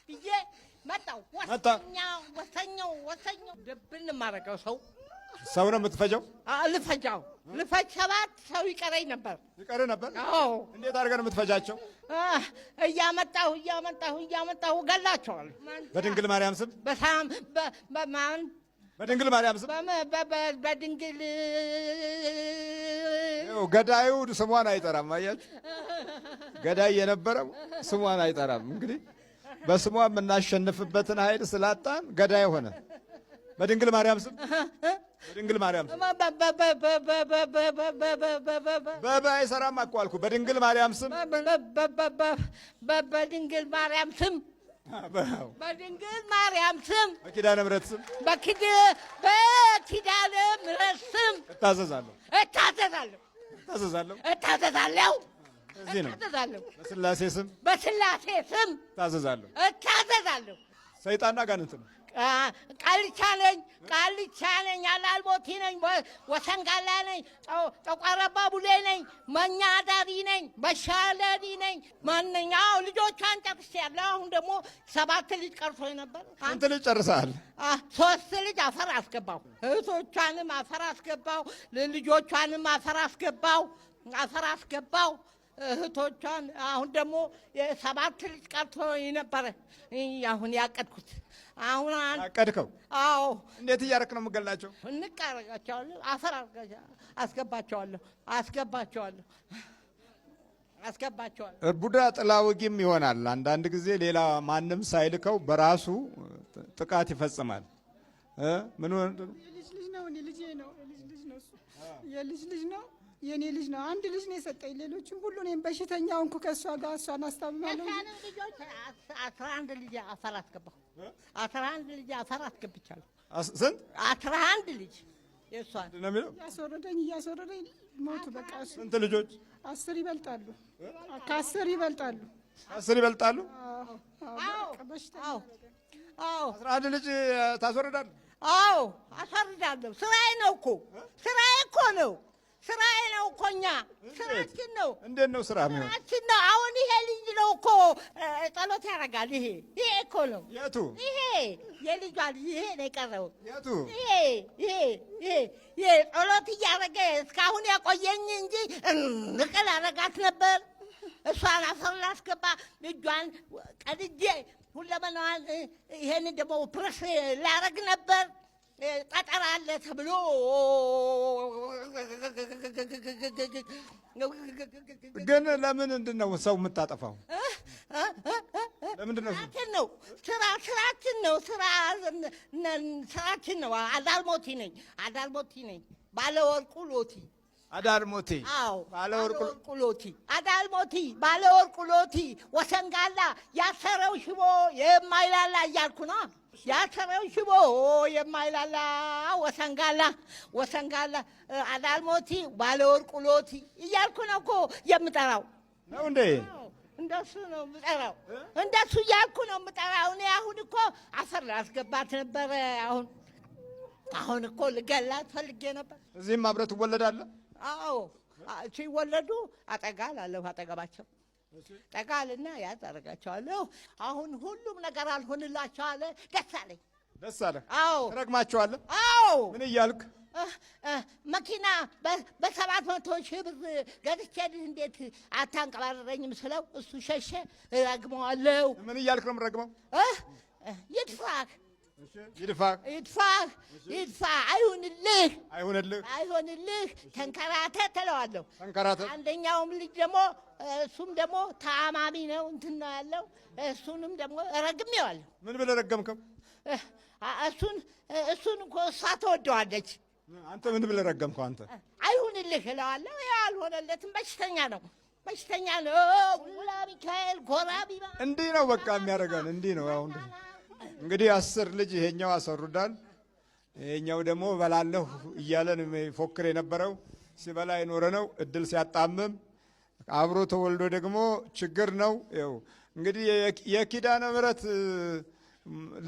ብዬ መጣሁ። ወሰኛው ድብን ማረገው ሰው ነው የምትፈጀው? ልፈጅ 7 ሰው ይቀረኝ ነበር። አዎ። እንዴት አድርገህ ነው የምትፈጃቸው? እያመጣሁ ገላቸዋለሁ። በድንግል ማርያም ስም በድንግል ማርያም ስም በድንግል ገዳዩ ስሟን አይጠራም። አያችሁ፣ ገዳይ የነበረው ስሟን አይጠራም። እንግዲህ በስሟ የምናሸንፍበትን ኃይል ስላጣን ገዳይ ሆነ። በድንግል ማርያም ስም በድንግል ማርያም ስም በባ አይሰራም እኮ አልኩ። በድንግል ማርያም ስም በድንግል ማርያም ስም በድንግል ማርያም ስም በኪዳነ ምሕረት ስም በኪዳነ ምሕረት ስም እታዘዛለሁ። እዚህ ነው። በስላሴ ስም እታዘዛለሁ። ሰይጣንና ጋንንት ነው። ቃልቻ ነኝ፣ አላልቦቲ ነኝ፣ ወሰንጋላ ነኝ፣ ጠቋረባ ቡሌ ነኝ፣ መኛ አዳሪ ነኝ፣ በሻለዲ ነኝ። ማንኛው ልጆቿን ጨርሻለሁ። አሁን ደግሞ 7 ልጅ ቀርቶኝ ነበር። ስንት ልጅ ጨርሰሃል? 3 ልጅ አፈር አስገባሁ። እህቶቿንም አፈር አስገባሁ፣ ልጆቿንም አፈር አስገባሁ። እህቶቿን አሁን ደግሞ 7 ልጅ ቀርቶኝ ነበረ። አሁን ያቀድኩት አቀድከው? አዎ። እንዴት እያደረክ ነው የምገላቸው? እንቃረጋቸዋለሁ፣ አፈር አስገባቸዋለሁ። ቡዳ ጥላ ወጊም ይሆናል። አንዳንድ ጊዜ ሌላ ማንም ሳይልከው በራሱ ጥቃት ይፈጽማል። ምን ሆነ? የልጅ ልጅ ነው። የኔ ልጅ ነው። አንድ ልጅ ነው የሰጠኝ። ሌሎችም ሁሉ እኔም በሽተኛ ሆንኩ። ከእሷ ጋር እሷን አስታምማለሁ። 11 ልጅ አፈር አስገባሁ። 11 ልጅ አፈር አስገብቻለሁ። ስንት? 11 ልጅ የእሷን ነው የሚለው። እያስወረደኝ ሞቱ። በቃ ስንት ልጆች? 10 ይበልጣሉ። ከ10 ይበልጣሉ። 10 ይበልጣሉ? አዎ። 11 ልጅ ታስወርዳለህ? አዎ፣ አስወርዳለሁ። ስራዬ ነው እኮ እኛ ስራችን ነው። እንዴት ነው ስራ የሚሆን? ስራችን ነው። አሁን ይሄ ልጅ ነው እኮ ጸሎት ያደርጋል። ይሄ እኮ ነው። የቱ? ይሄ የልጇ ልጅ ይሄ ነው የቀረው። የቱ? ይሄ ጸሎት እያደረገ እስካሁን ያቆየኝ እንጂ ንቅል አደረጋት ነበር። እሷን አፈር ላስገባ እጇን ቀድጄ ሁለመናዋን ይሄን ደግሞ ፕረስ ላረግ ነበር። ጠጠር አለ ተብሎ ግን ለምን ምንድን ነው ሰው የምታጠፋው? ለምንድን ነው? ስራችን ነው። አዳልሞቲ ነኝ። ባለወርቁ ሎቲ አዳልሞቲ። አዎ፣ ባለወርቁ ሎቲ ወሰንጋላ ያሰረው ሽቦ የማይላላ እያልኩ ነው። ያሰረው ሽቦ የማይላላ ወሰንጋላ አዳልሞቲ ባለወርቁ ሎቲ እያልኩ ነው እኮ የምጠራው። ነው እንዴ? እንደሱ ነው የምጠራው። እንደሱ እያልኩ ነው የምጠራው። እኔ አሁን እኮ አፈር ላስገባት ነበረ። አሁን እኮ ልገላት ፈልጌ ነበር። እዚህም አብረህ ትወለዳለህ? አዎ፣ ሲወለዱ አጠገባቸው ጠቃልና ያጠረጋቸዋለሁ። አሁን ሁሉም ነገር አልሆንላቸው አለ። ደስ አለኝ። አዎ። ረግማቸዋለህ? አዎ። ምን እያልክ? መኪና በ700,000 ብር ገዝቼልህ እንዴት አታንቀባረረኝም ስለው እሱ ሸሸ። ረግመዋለሁ። ምን እያልክ ነው የምረግመው? ይድፋ አይሁንልህ ተንከራተት ትለዋለሁ። አንደኛውም ልጅ ደግሞ እሱም ደግሞ ታማሚ ነው እንትን ነው ያለው። እሱንም ደግሞ ረግሜዋለሁ። ምን ብለህ ረገምከው? እሱን እኮ እሷ ተወደዋለች። አንተ ምን ብለህ ረገምከው? አንተ አይሁንልህ እለዋለሁ። አልሆነለትም። በሽተኛ ነው። ጉላ ሚካኤል ጎራቢባ እንዲህ ነው በቃ የሚያደርገን እንዲህ ነው። አሁን እንግዲህ 10 ልጅ ይሄኛው አሰሩዳል። ይሄኛው ደግሞ በላለሁ እያለ ፎክር የነበረው ሲበላ የኖረ ነው። እድል ሲያጣምም አብሮ ተወልዶ ደግሞ ችግር ነው። ይኸው እንግዲህ የኪዳነ ምሕረት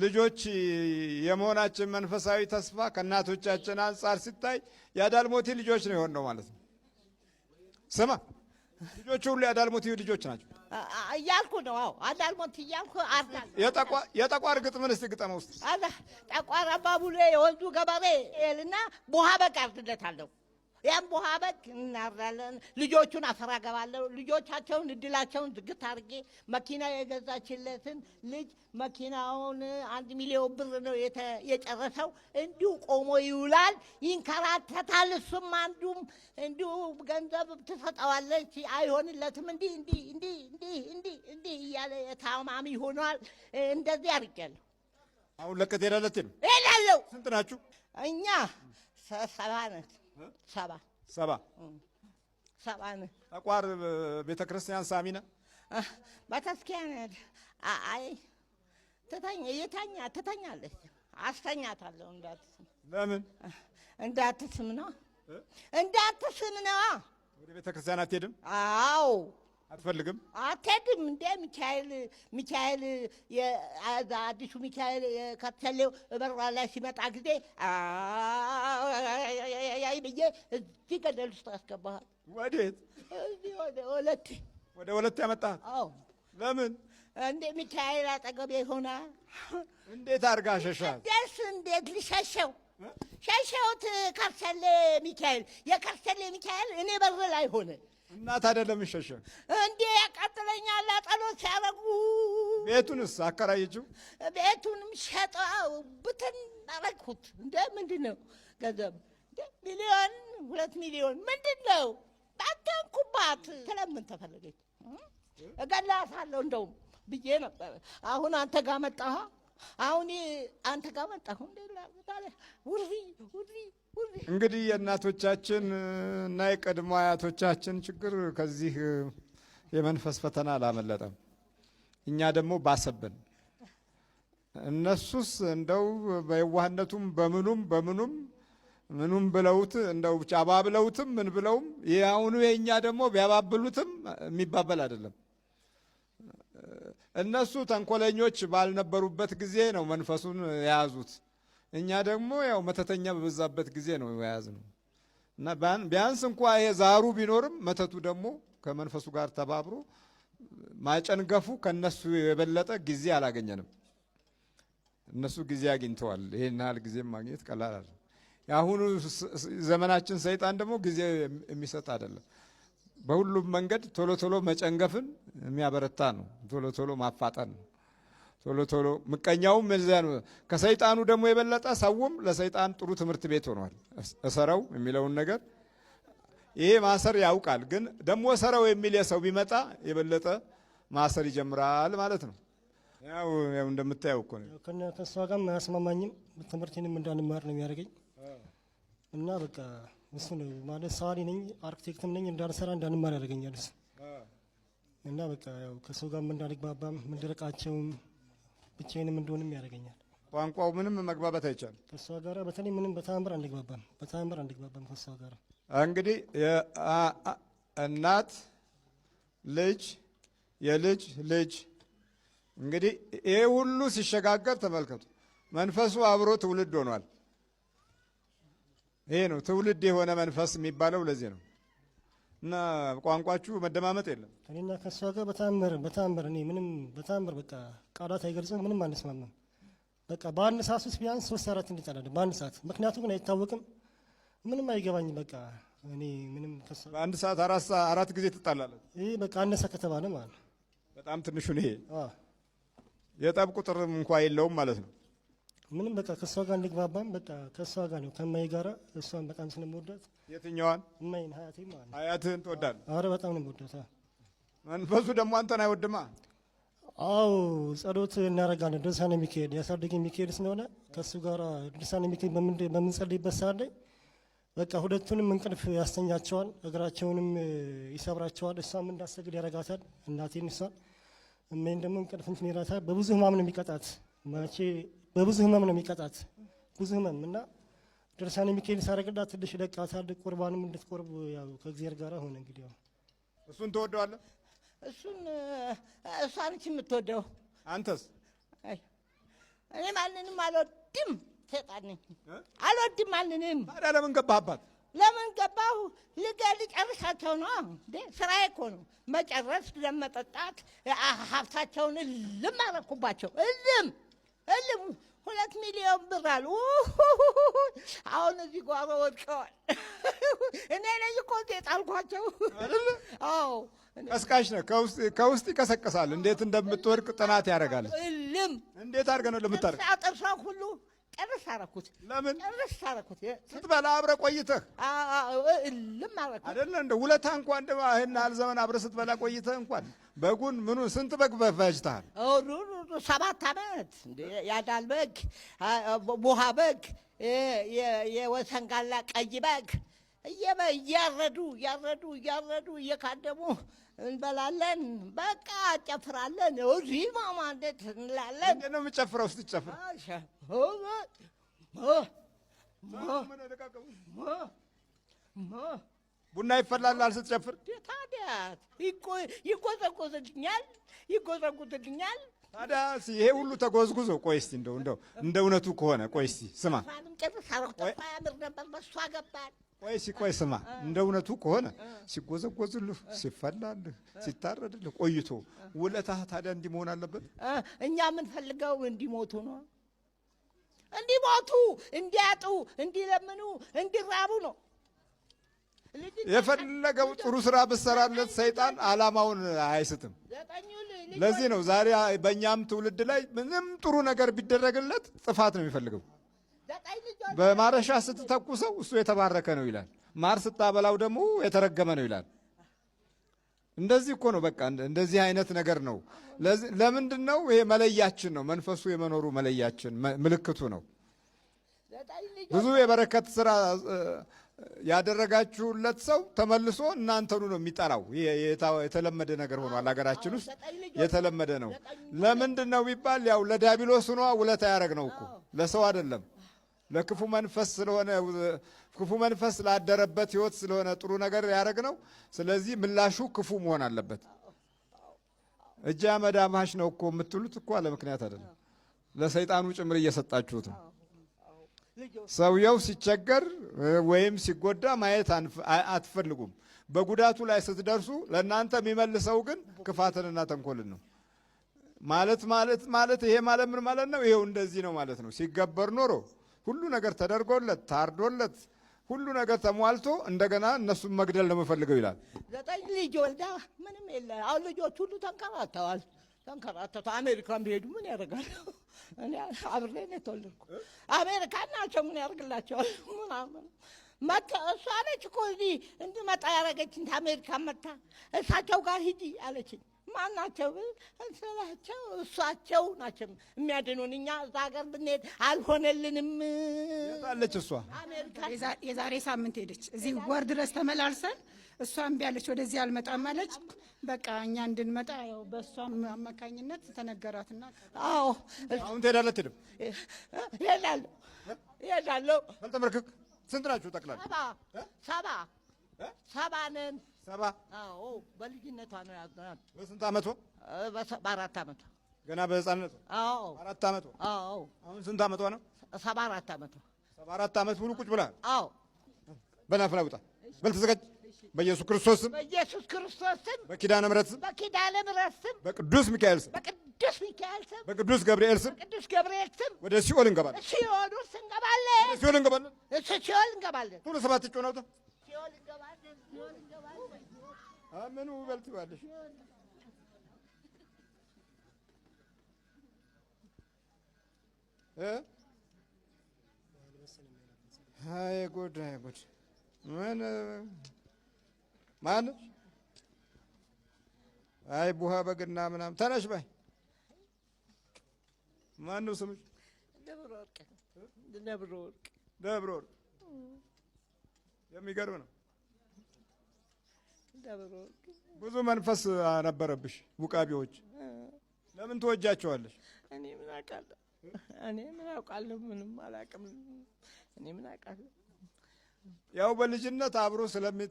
ልጆች የመሆናችን መንፈሳዊ ተስፋ ከእናቶቻችን አንጻር ሲታይ የአዳልሞቲ ልጆች ነው የሆነው ማለት ነው። ስማ ልጆቹ ሁሉ የአዳልሞት ልጆች ናቸው እያልኩ ነው። አዎ አዳልሞት እያልኩ አርዳል። የጠቋር ግጥምን እስቲ ግጠመው ውስጥ ጠቋር አባቡሌ የወንዙ ገበሬ እና ቡሃ በግ አርድለታለሁ። ያም ቡሃ በግ እናርዳለን። ልጆቹን አፈራገባለሁ። ልጆቻቸውን እድላቸውን ዝግት አድርጌ መኪና የገዛችለትን ልጅ መኪናውን 1 ሚሊዮን ብር ነው የጨረሰው። እንዲሁ ቆሞ ይውላል፣ ይንከራተታል። እሱም አንዱም እንዲሁ ገንዘብ ትሰጠዋለች፣ አይሆንለትም። እንዲህ እያለ ታማሚ ሆኗል። እንደዚህ አድርጌያለሁ። አሁን ለቀት ሄዳለት ነው ሄዳለሁ። ስንት ናችሁ? እኛ 7 ነን። 7 ነን። ጠቋር ቤተ ክርስቲያን ሳሚ ነህ? በተስኪያን አይ ትተኛለች። አስተኛታለሁ። እንዳትስም። ለምን? እንዳትስም ነው። እንዳትስም ነው። ወደ ቤተ ክርስቲያን አትሄድም? አዎ። አትፈልግም? አትሄድም እንደ ሚካኤል አዲሱ ሚካኤል ከተሌው በራ ላይ ሲመጣ ጊዜ አይ ብዬ እዚህ ገደል ውስጥ አስገባሃል። ወዴት? እዚህ ወለቴ። ወደ ወለቴ ያመጣህ? አዎ። ለምን? እንደ ሚካኤል አጠገቤ ሆና። እንዴት አድርጋ ሸሻት? እንዴት ልሸሸው? ሸሸውት ከርሰሌ ሚካኤል። የከርሰሌ ሚካኤል እኔ በር ላይ ሆነ። እና ታዲያ ለምን ሸሸ? እንዴ ያቃጥለኛል ጸሎት ሲያደርጉ። ቤቱንስ አከራየችው? ቤቱንም ሸጠው ብትን አረግኩት። እንደ ምንድን ነው ገንዘብ 1 ሚሊዮን ምንድን ነው ባተንኩባት። ስለምን ተፈለገች? እገላታለሁ እንደውም ብዬ ነበር። አሁን አንተ ጋር መጣሁ። እንግዲህ የእናቶቻችን እና የቀድሞ አያቶቻችን ችግር ከዚህ የመንፈስ ፈተና አላመለጠም። እኛ ደግሞ ባሰብን። እነሱስ እንደው በየዋህነቱም ምኑም ብለውት እንደው ብቻ አባብለውትም ምን ብለውም ያሁኑ የኛ ደግሞ ቢያባብሉትም የሚባበል አይደለም። እነሱ ተንኮለኞች ባልነበሩበት ጊዜ ነው መንፈሱን የያዙት። እኛ ደግሞ ያው መተተኛ በበዛበት ጊዜ ነው የያዝነው። እና ቢያንስ እንኳ ይሄ ዛሩ ቢኖርም መተቱ ደግሞ ከመንፈሱ ጋር ተባብሮ ማጨንገፉ ከነሱ የበለጠ ጊዜ አላገኘንም። እነሱ ጊዜ አግኝተዋል። ይሄን ያህል ጊዜም ማግኘት ቀላል አይደለም። የአሁኑ ዘመናችን ሰይጣን ደግሞ ጊዜ የሚሰጥ አይደለም። በሁሉም መንገድ ቶሎ መጨንገፍን የሚያበረታ ነው። ቶሎ ማፋጠን ነው። ቶሎ ምቀኛውም እዚያ ነው። ከሰይጣኑ ደግሞ የበለጠ ሰውም ለሰይጣን ጥሩ ትምህርት ቤት ሆኗል። እሰረው የሚለውን ነገር ይሄ ማሰር ያውቃል። ግን ደግሞ እሰረው የሚል የሰው ቢመጣ የበለጠ ማሰር ይጀምራል ማለት ነው። ያው እንደምታየው እኮ ነው። ከእሷ ጋርም አያስማማኝም። ትምህርቴንም እንዳንማር ነው የሚያደርገኝ እና በቃ እሱ ነው ማለት ሰዋሊ ነኝ፣ አርክቴክትም ነኝ፣ እንዳንማር ያደርገኛል እሱ እና በቃ ያው ከሰው ጋርም እንዳንግባባም ምንድረቃቸውም ብቻዬንም እንደሆንም ያደርገኛል። ቋንቋው ምንም መግባባት አይቻልም ከሷ ጋር በተለይ ምንም በተአምር አንግባባም ከሷ ጋር። እንግዲህ እናት ልጅ የልጅ ልጅ እንግዲህ ይሄ ሁሉ ሲሸጋገር ተመልከቱ። መንፈሱ አብሮ ትውልድ ሆኗል። ይሄ ነው ትውልድ የሆነ መንፈስ የሚባለው ለዚህ ነው። እና ቋንቋችሁ መደማመጥ የለም። እኔና ከሷ ጋር በተአምር እኔ ምንም በተአምር በቃ ቃላት አይገልጽም። ምንም አንስማማም። በቃ በአንድ ሰዓት ውስጥ ቢያንስ 3-4 እንጣላለን በአንድ ሰዓት። ምክንያቱ ግን አይታወቅም። ምንም አይገባኝም። በቃ እኔ ምንም ከሷ በአንድ ሰዓት 4 ጊዜ ትጣላለን። ይሄ በቃ አነሰ ከተባለ ማለት ነው። በጣም ትንሹ ነው ይሄ። የጠብ ቁጥር እንኳን የለውም ማለት ነው። ምንም በቃ ከሷ ጋር እንግባባም። በቃ ከሷ ጋር ነው ከማይ ጋራ እሷን በጣም ስለምወዳት። የትኛዋን? እማይን ሀያቴ ማለት ነው። ሀያትህን ትወዳለህ? አረ በጣም ነው የምወዳት። መንፈሱ ደግሞ አንተን አይወድማ። አዎ ጸሎት እናደርጋለን። ድርሳነ ሚካኤል ያሳደገኝ ሚካኤል ስለሆነ ከሱ ጋር ድርሳነ ሚካኤል በምንጸልይበት ሰዓት ላይ በቃ ሁለቱንም እንቅልፍ ያስተኛቸዋል፣ እግራቸውንም ይሰብራቸዋል። እሷም እንዳሰግድ ያረጋታል እናቴን። እሷን እማይን ደግሞ እንቅልፍ እንትን ይላታል። በብዙ ህማም ነው የሚቀጣት። በብዙ ህመም ነው የሚቀጣት። ብዙ ህመም እና ድርሳነ ሚካኤል ሳረግላት ትንሽ ለቃታል። ቁርባንም እንድትቆርብ ያው ከእግዚአብሔር ጋር ሆነ። እንግዲህ ያው እሱን ትወደዋለህ? እሷ ነች የምትወደው። አንተስ? እኔ ማንንም አልወድም። ሰይጣን ነኝ፣ አልወድም ማንንም። ታዲያ ለምን ገባህባት? ለምን ገባሁ? ልጨርሳቸው ነው እንዴ? ስራዬ እኮ ነው መጨረስ፣ ለመጠጣት ሀብታቸውን እልም አደረኩባቸው። እልም 2 ሚሊዮን ብር አሉ። አሁን እዚህ ጓሮ ወድቀዋል። እኔ ነኝ እኮ የጣልኳቸው። አዎ ቀስቃሽ ነው። ከውስጥ ይቀሰቅሳል። እንዴት እንደምትወድቅ ጥናት ያደርጋል። እልም እንዴት አድርገህ ነው ለምታደርግ? ጥርሷ ሁሉ ጨርስ አደረኩት። ለምን ጨርስ አደረኩት? ስትበላ አብረህ ቆይተህ እልም አደረኩት አይደለ? እንደ ውለታ እንኳን እንደ ይሄን ያህል ዘመን አብረህ ስትበላ ቆይተህ እንኳን በጉን ምኑን ስንት በግ ፈጅተሃል? 7 ዓመት ያዳል በግ፣ ቡሃ በግ፣ የወሰንጋላ ቀይ በግ እያረዱ እየካደሙ እንበላለን። በቃ ጨፍራለን። እዚህ ማማ እንዴት እንላለን? እንዴት ነው የምጨፍረው? ስትጨፍር ቡና ይፈላል ስትጨፍር? ታዲያ ይጎዘጉዝልኛል። ታዲያ ይሄ ሁሉ ተጎዝጉዞ ቆይ እስቲ እንደው እንደ እውነቱ ከሆነ ቆይ እስቲ ስማ። ቆይ ስማ፣ እንደ እውነቱ ከሆነ ሲጎዘጎዝልህ፣ ሲፈላልህ፣ ሲታረድልህ ቆይቶ ውለታህ ታዲያ እንዲህ መሆን አለበት? እኛ የምንፈልገው እንዲሞቱ ነው። እንዲሞቱ፣ እንዲያጡ፣ እንዲለምኑ፣ እንዲራቡ ነው። የፈለገው ጥሩ ስራ ብትሰራለት ሰይጣን ዓላማውን አይስትም። ለዚህ ነው ዛሬ በእኛም ትውልድ ላይ ምንም ጥሩ ነገር ቢደረግለት ጥፋት ነው የሚፈልገው። በማረሻ ስትተኩሰው እሱ የተባረከ ነው ይላል። ማር ስታበላው ደግሞ የተረገመ ነው ይላል። እንደዚህ እኮ ነው። በቃ እንደዚህ አይነት ነገር ነው። ለምንድን ነው ይሄ? መለያችን ነው። መንፈሱ የመኖሩ መለያችን ምልክቱ ነው። ብዙ የበረከት ስራ ያደረጋችሁለት ሰው ተመልሶ እናንተኑ ነው የሚጠራው። የተለመደ ነገር ሆኗል ሀገራችን ውስጥ የተለመደ ነው። ለምንድን ነው ቢባል ያው ለዲያብሎስ ሆኖ ውለታ ያደረግ ነው እኮ ለሰው አይደለም። ለክፉ መንፈስ ስለሆነ ክፉ መንፈስ ላደረበት ህይወት ስለሆነ ጥሩ ነገር ያደረግ ነው። ስለዚህ ምላሹ ክፉ መሆን አለበት። እጅ አመዳማሽ ነው እኮ የምትሉት እኮ አለ ምክንያት አይደለም። ለሰይጣኑ ጭምር እየሰጣችሁት ነው። ሰውየው ሲቸገር ወይም ሲጎዳ ማየት አትፈልጉም። በጉዳቱ ላይ ስትደርሱ ለእናንተ የሚመልሰው ግን ክፋትንና ተንኮልን ነው። ማለት ይሄ ማለት ምን ማለት ነው? ይሄው እንደዚህ ነው ማለት ነው። ሲገበር ኖሮ ሁሉ ነገር ተደርጎለት ታርዶለት ሁሉ ነገር ተሟልቶ እንደገና እነሱን መግደል ነው የምፈልገው ይላል። 9 ልጅ ወልዳ ምንም የለ። አሁን ልጆች ሁሉ ተንከራተዋል። አሜሪካን ቢሄዱ ምን ያደርጋሉ? እኔ አብሬ ነው የተወለድኩ። አሜሪካን ናቸው ምን ያደርግላቸዋል? ምናምን መጣ። እሷ አለች እኮ እዚህ እንድመጣ ያደረገችኝ አሜሪካን መጣ። እሳቸው ጋር ሂጂ አለችኝ። ማን ናቸው ስላቸው? እሷቸው ናቸው የሚያድኑን። እኛ እዛ ሀገር ብንሄድ አልሆነልንም። አለች እሷ የዛሬ ሳምንት ሄደች። እዚህ ወር ድረስ ተመላልሰን እሷ እምቢ አለች። ወደዚህ አልመጣም አለች። በቃ እኛ እንድንመጣ ያው በእሷ አማካኝነት ተነገራትና አዎ አሁን ትሄዳለህ? ትሄድም እሄዳለሁ። አልተመረክክ። ስንት ናችሁ ጠቅላላ? 7 ነን። 7? አዎ በልጅነቷ ነው ያገናት። በስንት ዓመቷ? በ4 ዓመቷ ገና በህፃንነቷ? አዎ 4 ዓመቷ። አዎ አሁን ስንት ዓመቷ ነው? 74 ዓመቷ። 74 ዓመት ሙሉ ቁጭ ብላ? አዎ በናፍላ ውጣ በል ተዘጋጅ። በኢየሱስ ክርስቶስ ስም፣ በኢየሱስ ክርስቶስ ስም፣ በኪዳነ ምሕረት ስም፣ በኪዳነ ምሕረት ስም፣ በቅዱስ ሚካኤል ስም፣ በቅዱስ ሚካኤል ስም፣ በቅዱስ ገብርኤል ስም፣ በቅዱስ ገብርኤል ስም ወደ ሲኦል እንገባለን። ሲኦል ውስጥ እንገባለን። ሲኦል እንገባለን። ሲኦል እንገባለን። ሁሉ 7 ጮህ ነው። ሲኦል እንገባለን። ሲኦል እንገባለን። አመኑ በልት ባለሽ አይ ጉድ አይ ጉድ ማን አይ ቡሃ በግና ምናምን ተነሽ ባይ ማን ነው ስምሽ? ደብረ ወርቅ። ደብረ ወርቅ የሚገርም ነው። ደብረ ወርቅ ብዙ መንፈስ ነበረብሽ። ውቃቢዎች ለምን ትወጃቸዋለሽ? እኔ ምን አውቃለሁ? ምንም አላውቅም። እኔ ምን አውቃለሁ? ያው በልጅነት አብሮ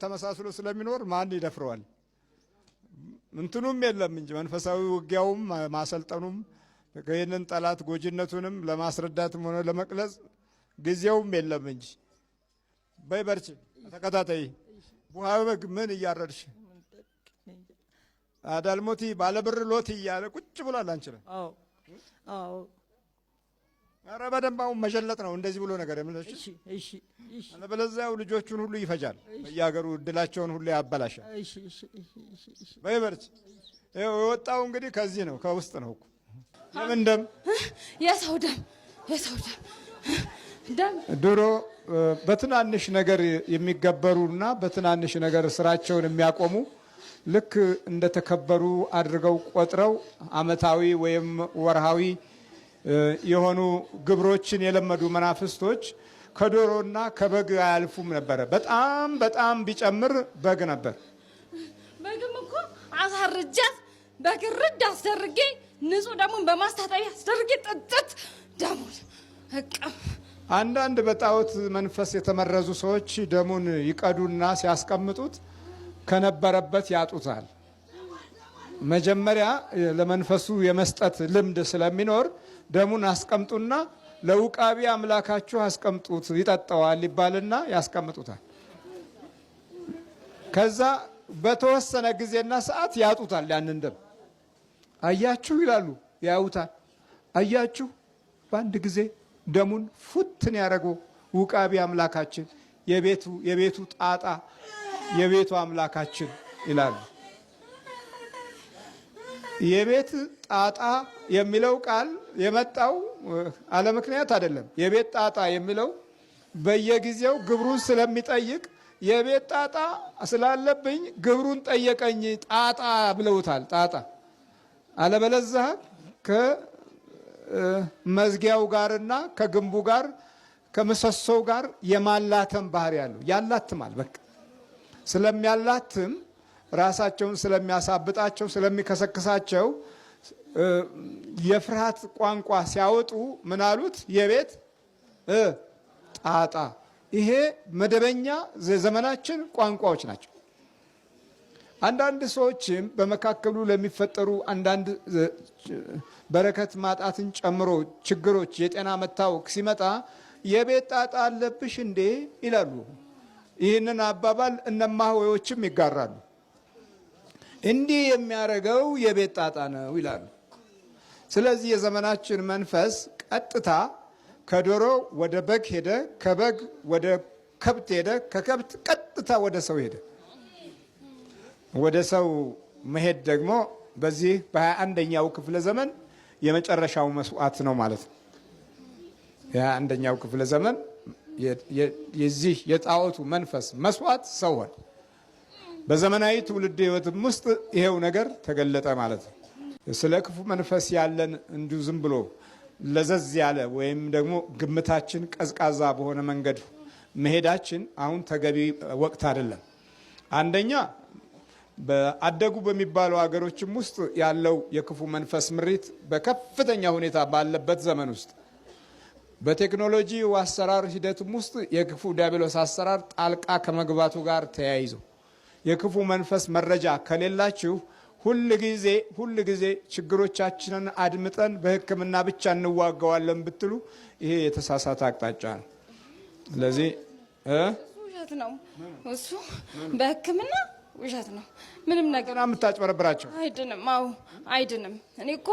ተመሳስሎ ስለሚኖር ማን ይደፍረዋል? እንትኑም የለም እንጂ መንፈሳዊ ውጊያውም ማሰልጠኑም ይህንን ጠላት ጎጂነቱንም ለማስረዳትም ሆነ ለመቅለጽ ጊዜውም የለም እንጂ። በይ በርቺ። ተከታታይ ቡሃ በግ ምን እያረድሽ አዳልሞቲ ባለብር ሎቲ እያለ ቁጭ ብሏል። አንቺ ላይ አዎ አዎ። ኧረ በደንብ አሁን መሸለጥ ነው እንደዚህ ብሎ ነገር የምልሽ። እሺ እሺ እሺ። አለበለዚያው ልጆቹን ሁሉ ይፈጃል፣ በየሀገሩ እድላቸውን ሁሉ ያበላሻል። እሺ እሺ እሺ። በይበርች የወጣው እንግዲህ ከዚህ ነው ከውስጥ ነው እኮ። የምን ደም? የሰው ደም፣ የሰው ደም። ድሮ በትናንሽ ነገር የሚገበሩና በትናንሽ ነገር ስራቸውን የሚያቆሙ ልክ እንደተከበሩ አድርገው ቆጥረው አመታዊ ወይም ወርሃዊ የሆኑ ግብሮችን የለመዱ መናፍስቶች ከዶሮና ከበግ አያልፉም ነበረ። በጣም በጣም ቢጨምር በግ ነበር። በግም እኮ አሳርጃት በግርድ አስደርጌ ንጹህ ደሙን በማስታጠቢያ አስደርጌ ጥጥት ደሙን እቀም። አንዳንድ በጣዖት መንፈስ የተመረዙ ሰዎች ደሙን ይቀዱና ሲያስቀምጡት ከነበረበት ያጡታል። መጀመሪያ ለመንፈሱ የመስጠት ልምድ ስለሚኖር ደሙን አስቀምጡና ለውቃቢ አምላካችሁ አስቀምጡት ይጠጣዋል ይባልና ያስቀምጡታል። ከዛ በተወሰነ ጊዜና ሰዓት ያጡታል። ያንን ደም አያችሁ ይላሉ፣ ያዩታል። አያችሁ በአንድ ጊዜ ደሙን ፉትን ያደረገው ውቃቢ አምላካችን የቤቱ ጣጣ የቤቱ አምላካችን ይላሉ። የቤት ጣጣ የሚለው ቃል የመጣው አለ ምክንያት አይደለም። የቤት ጣጣ የሚለው በየጊዜው ግብሩን ስለሚጠይቅ የቤት ጣጣ ስላለብኝ ግብሩን ጠየቀኝ ጣጣ ብለውታል። ጣጣ አለበለዚያ ከመዝጊያው ጋርና ከግንቡ ጋር ከምሰሶው ጋር የማላተም ባህሪ ያለው ያላትማል። በቃ ስለሚያላትም ራሳቸውን ስለሚያሳብጣቸው ስለሚከሰክሳቸው የፍርሃት ቋንቋ ሲያወጡ ምን አሉት? የቤት ጣጣ። ይሄ መደበኛ ዘመናችን ቋንቋዎች ናቸው። አንዳንድ ሰዎችም በመካከሉ ለሚፈጠሩ አንዳንድ በረከት ማጣትን ጨምሮ ችግሮች፣ የጤና መታወክ ሲመጣ የቤት ጣጣ አለብሽ እንዴ ይላሉ። ይህንን አባባል እነማሆዮችም ይጋራሉ። እንዲህ የሚያደርገው የቤት ጣጣ ነው ይላሉ። ስለዚህ የዘመናችን መንፈስ ቀጥታ ከዶሮ ወደ በግ ሄደ፣ ከበግ ወደ ከብት ሄደ፣ ከከብት ቀጥታ ወደ ሰው ሄደ። ወደ ሰው መሄድ ደግሞ በዚህ በ21ኛው ክፍለ ዘመን የመጨረሻው መስዋዕት ነው ማለት ነው። የ21ኛው ክፍለ ዘመን የዚህ የጣዖቱ መንፈስ መስዋዕት ሰው ሆነ። በዘመናዊ ትውልድ ህይወትም ውስጥ ይሄው ነገር ተገለጠ ማለት ነው። ስለ ክፉ መንፈስ ያለን እንዲሁ ዝም ብሎ ለዘዝ ያለ ወይም ደግሞ ግምታችን ቀዝቃዛ በሆነ መንገድ መሄዳችን አሁን ተገቢ ወቅት አይደለም። አንደኛ በአደጉ በሚባሉ ሀገሮችም ውስጥ ያለው የክፉ መንፈስ ምሪት በከፍተኛ ሁኔታ ባለበት ዘመን ውስጥ በቴክኖሎጂ አሰራር ሂደትም ውስጥ የክፉ ዲያብሎስ አሰራር ጣልቃ ከመግባቱ ጋር ተያይዞ የክፉ መንፈስ መረጃ ከሌላችሁ ሁል ጊዜ ችግሮቻችንን አድምጠን በሕክምና ብቻ እንዋጋዋለን ብትሉ ይሄ የተሳሳተ አቅጣጫ ነው። ስለዚህ ውሸት ነው እሱ፣ በሕክምና ውሸት ነው። ምንም ነገር የምታጭበረብራቸው አይድንም። አዎ አይድንም። እኔ እኮ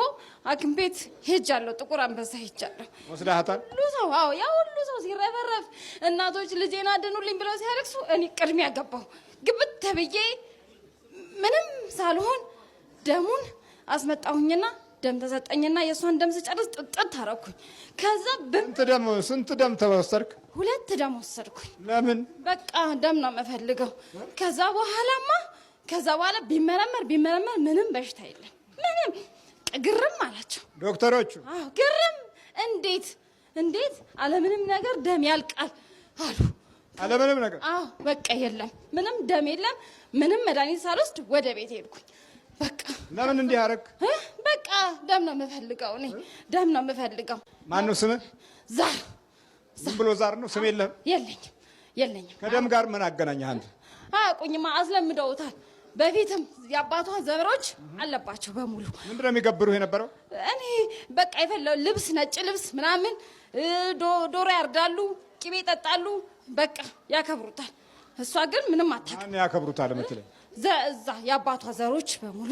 ሐኪም ቤት ሄጃለሁ፣ ጥቁር አንበሳ ሄጃለሁ። ወስዳሃታል? ሁሉ ሰው ያ ሁሉ ሰው ሲረበረፍ እናቶች ልጄን አድኑልኝ ብለው ሲያለቅሱ እኔ ቅድሚያ ገባሁ። ግብት ተብዬ ምንም ሳልሆን ደሙን አስመጣሁኝና ደም ተሰጠኝና የእሷን ደም ስጨርስ ጥጥት አደረኩኝ። ከዛ ስንት ደም ተወሰድክ? 2 ደም ወሰድኩኝ። ለምን? በቃ ደም ነው የምፈልገው። ከዛ በኋላ ቢመረመር ምንም በሽታ የለም። ምንም ግርም አላቸው ዶክተሮቹ። አዎ ግርም። እንዴት አለምንም ነገር ደም ያልቃል አሉ። አለምንም ነገር? አዎ በቃ የለም፣ ምንም ደም የለም። ምንም መድኃኒት ሳልወስድ ወደ ቤት ሄድኩኝ። በቃ ለምን እንዲህ አደረግ? በቃ ደም ነው የምፈልገው። እኔ ደም ነው የምፈልገው። ማን ነው ስምህ? ዛር። ዝም ብሎ ዛር ነው? ስም የለህም? የለኝም። ከደም ጋር ምን አገናኘህ አንተ? አያውቁኝማ፣ አስለምደውታል። በፊትም የአባቷ ዘሮች አለባቸው በሙሉ። ምንድን ነው የሚገብሩህ የነበረው? እኔ በቃ የፈለው ልብስ፣ ነጭ ልብስ ምናምን፣ ዶሮ ያርዳሉ፣ ቅቤ ይጠጣሉ፣ በቃ ያከብሩታል። እሷ ግን ምንም አታውቅም። ማን ያከብሩታል የምትለኝ? እዛ የአባቷ ዘሮች በሙሉ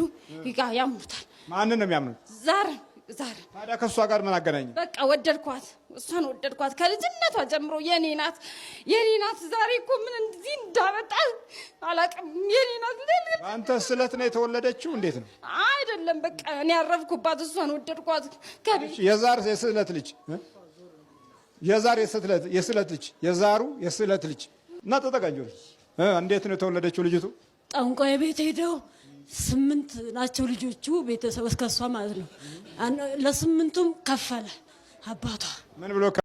ያምኑታል። ማንን ነው የሚያምኑት? ዛር። ታዲያ ከእሷ ጋር ምን አገናኘ? በቃ ወደድኳት፣ እሷን ወደድኳት ከልጅነቷ ጀምሮ የኔ ናት። ዛሬ እኮ ምን እንዲህ እንዳመጣ አላውቅም። የኔ ናት። አንተ ስለት ነው የተወለደችው? እንዴት ነው? አይደለም በቃ እኔ ያረፍኩባት፣ እሷን ወደድኳት። የዛር የስለት ልጅ የዛሩ የስለት ልጅ እና ተጠጋጁ። እንዴት ነው የተወለደችው ልጅቱ? ጠንቋይ ቤት ሄደው 8 ናቸው ልጆቹ፣ ቤተሰብ እስከሷ ማለት ነው። ለ8ቱም ከፈለ አባቷ። ምን ብሎ